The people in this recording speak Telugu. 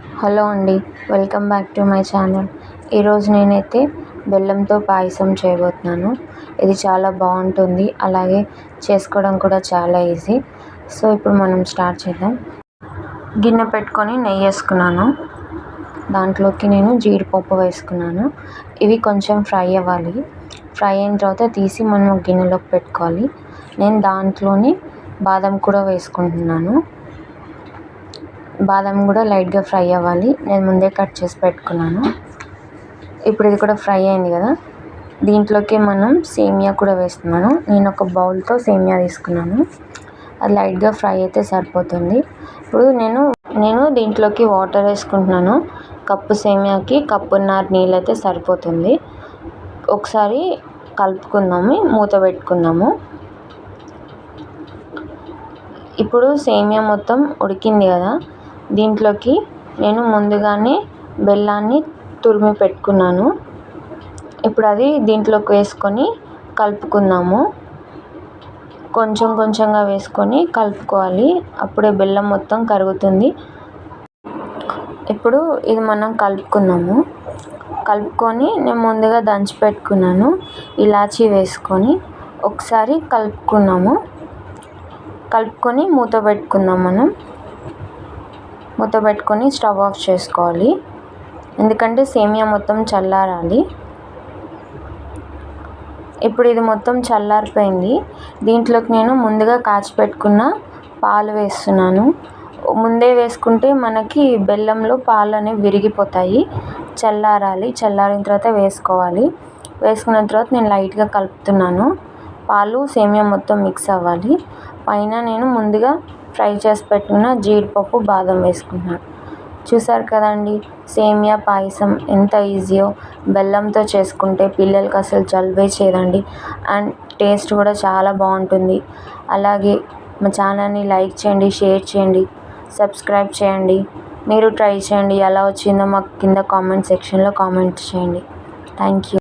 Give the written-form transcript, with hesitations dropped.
హలో అండి, welcome back to my channel. ఈరోజు నేనైతే బెల్లంతో పాయసం చేయబోతున్నాను. ఇది చాలా బాగుంటుంది, అలాగే చేసుకోవడం కూడా చాలా ఈజీ. సో ఇప్పుడు మనం స్టార్ట్ చేద్దాం. గిన్నె పెట్టుకొని నెయ్యి వేసుకున్నాను. దాంట్లోకి నేను జీడిపప్పు వేసుకున్నాను. ఇవి కొంచెం ఫ్రై అవ్వాలి. ఫ్రై అయిన తర్వాత తీసి మనం గిన్నెలోకి పెట్టుకోవాలి. నేను దాంట్లోని బాదం కూడా వేసుకుంటున్నాను. బాదం కూడా లైట్గా ఫ్రై అవ్వాలి. నేను ముందే కట్ చేసి పెట్టుకున్నాను. ఇప్పుడు ఇది కూడా ఫ్రై అయింది కదా, దీంట్లోకి మనం సేమియా కూడా వేస్తున్నాను. నేను ఒక బౌల్తో సేమియా తీసుకున్నాను. అది లైట్గా ఫ్రై అయితే సరిపోతుంది. ఇప్పుడు నేను దీంట్లోకి వాటర్ వేసుకుంటున్నాను. కప్పు సేమియాకి కప్పున్నర నీళ్ళు అయితే సరిపోతుంది. ఒకసారి కలుపుకుందాము, మూత పెట్టుకుందాము. ఇప్పుడు సేమియా మొత్తం ఉడికింది కదా, దీంట్లోకి నేను ముందుగానే బెల్లాన్ని తురిమి పెట్టుకున్నాను. ఇప్పుడు అది దీంట్లోకి వేసుకొని కలుపుకుందాము. కొంచెం కొంచెంగా వేసుకొని కలుపుకోవాలి, అప్పుడే బెల్లం మొత్తం కరుగుతుంది. ఇప్పుడు ఇది మనం కలుపుకుందాము. కలుపుకొని నేను ముందుగా దంచి పెట్టుకున్నాను ఇలాచీ వేసుకొని ఒకసారి కలుపుకొని మూత పెట్టుకుందాం. మనం మూత పెట్టుకొని స్టవ్ ఆఫ్ చేసుకోవాలి, ఎందుకంటే సేమియా మొత్తం చల్లారాలి. ఇప్పుడు ఇది మొత్తం చల్లారిపోయింది. దీంట్లోకి నేను ముందుగా కాచి పెట్టుకున్న పాలు వేస్తున్నాను. ముందే వేసుకుంటే మనకి బెల్లంలో పాలు అనేవి విరిగిపోతాయి. చల్లారాలి, చల్లారిన తర్వాత వేసుకోవాలి. వేసుకున్న తర్వాత నేను లైట్గా కలుపుతున్నాను. పాలు సేమియా మొత్తం మిక్స్ అవ్వాలి. పైన నేను ముందుగా ఫ్రై చేసి పెట్టుకున్న జీడిపప్పు బాదం వేసుకున్నాను. చూసారు కదండి, సేమియా పాయసం ఎంత ఈజీయో. బెల్లంతో చేసుకుంటే పిల్లలకి అసలు జలుబే చేయదండి. అండ్ టేస్ట్ కూడా చాలా బాగుంటుంది. అలాగే మా ఛానల్ని లైక్ చేయండి, షేర్ చేయండి, సబ్స్క్రైబ్ చేయండి. మీరు ట్రై చేయండి, ఎలా వచ్చిందో మాకు కింద కామెంట్ సెక్షన్లో కామెంట్ చేయండి. Thank you.